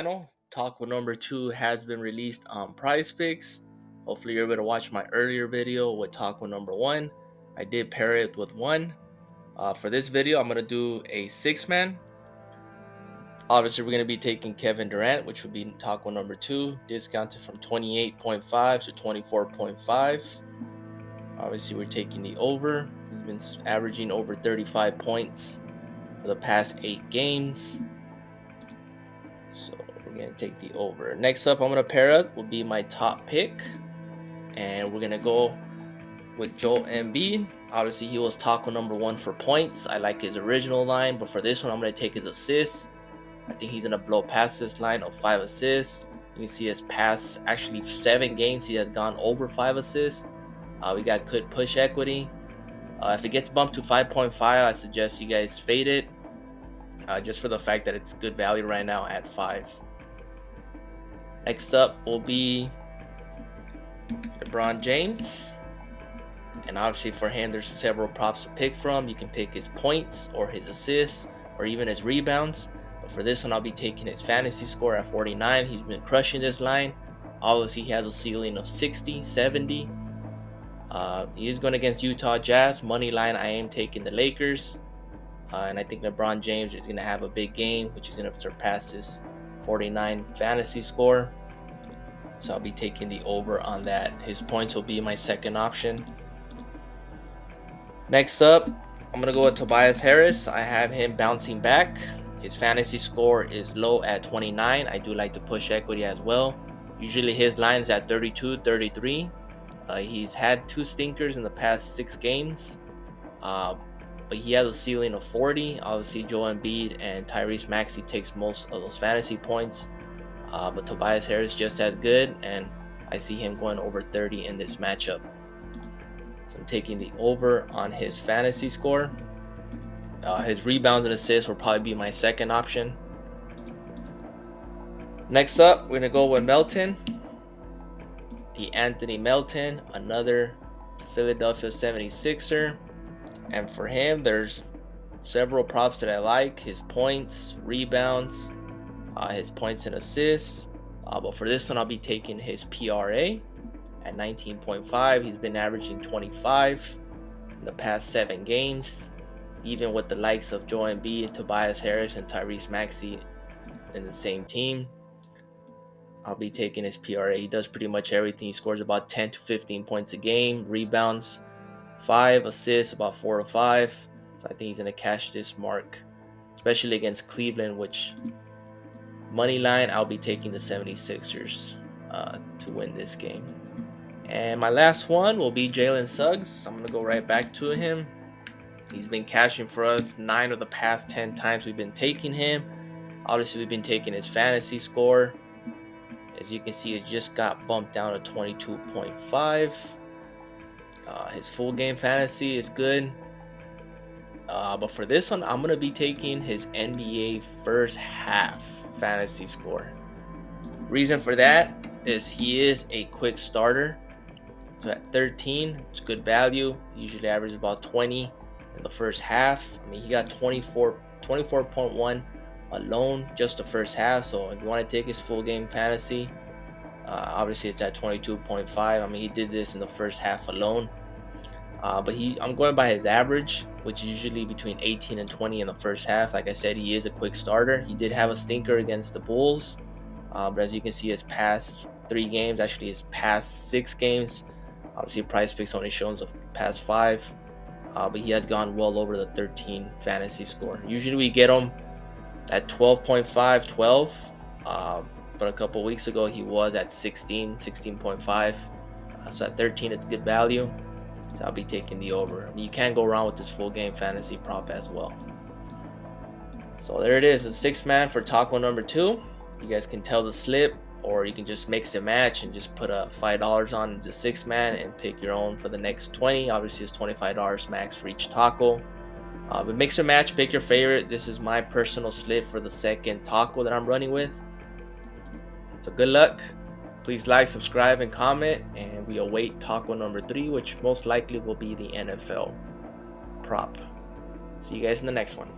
channel. Taco number 2 has been released on Prize Picks. Hopefully you're able to watch my earlier video with taco number 1. I did pair it with 1. For this video, I'm going to do a 6-man. Obviously, we're going to be taking Kevin Durant, which would be taco number 2, discounted from 28.5 to 24.5. Obviously, we're taking the over. He's been averaging over 35 points for the past 8 games. So we're going to take the over. Next up, I'm going to pair up will be my top pick. And we're going to go with Joel Embiid. Obviously, he was taco number 1 for points. I like his original line. But for this one, I'm going to take his assists. I think he's going to blow past this line of 5 assists. You can see his past, actually 7 games, he has gone over 5 assists. We got good push equity. If it gets bumped to 5.5, I suggest you guys fade it. Just for the fact that it's good value right now at 5. Next up will be LeBron James. And obviously for him, there's several props to pick from. You can pick his points or his assists or even his rebounds. But for this one, I'll be taking his fantasy score at 49. He's been crushing this line. Obviously, he has a ceiling of 60, 70. He is going against Utah Jazz. Money line, I am taking the Lakers. And I think LeBron James is going to have a big game, which is going to surpass his 49 fantasy score. So I'll be taking the over on that. His points will be my second option. Next up, I'm going to go with Tobias Harris. I have him bouncing back. His fantasy score is low at 29. I do like to push equity as well. Usually his line is at 32, 33. He's had 2 stinkers in the past 6 games. But he has a ceiling of 40. Obviously, Joel Embiid and Tyrese Maxey takes most of those fantasy points. But Tobias Harris just as good, and I see him going over 30 in this matchup. So I'm taking the over on his fantasy score. His rebounds and assists will probably be my second option. Next up, we're going to go with Melton. The Anthony Melton, another Philadelphia 76er. And for him, there's several props that I like. His points, rebounds, his points and assists. But for this one, I'll be taking his PRA at 19.5. He's been averaging 25 in the past 7 games. Even with the likes of Joel Embiid, Tobias Harris, and Tyrese Maxey in the same team, I'll be taking his PRA. He does pretty much everything. He scores about 10 to 15 points a game. Rebounds 5, assists about 4 to 5. So I think he's going to cash this mark, especially against Cleveland, which money line, I'll be taking the 76ers to win this game. And my last one will be Jalen Suggs. I'm going to go right back to him. He's been cashing for us 9 of the past 10 times we've been taking him. Obviously, we've been taking his fantasy score. As you can see, it just got bumped down to 22.5. His full game fantasy is good. But for this one, I'm going to be taking his NBA first half fantasy score. Reason for that is he is a quick starter. So at 13, it's good value. He usually averages about 20 in the first half. I mean, he got 24.1 alone just the first half. So if you want to take his full game fantasy, obviously it's at 22.5. I mean, he did this in the first half alone. But I'm going by his average, which is usually between 18 and 20 in the first half. Like I said, he is a quick starter. He did have a stinker against the Bulls. But as you can see, his past 3 games, actually his past 6 games, obviously Prize Picks only shows the past 5. But he has gone well over the 13 fantasy score. Usually we get him at 12.5, 12. But a couple weeks ago, he was at 16, 16.5. So at 13, it's good value. So I'll be taking the over. I mean, you can't go wrong with this full game fantasy prop as well. So there it is, a 6-man for taco number 2. You guys can tell the slip, or you can just mix and match and just put a $5 on the 6-man and pick your own for the next 20. Obviously, it's $25 max for each taco. But mix and match, pick your favorite. This is my personal slip for the second taco that I'm running with. So good luck. Please like, subscribe, and comment, and we await taco number 3, which most likely will be the NFL prop. See you guys in the next one.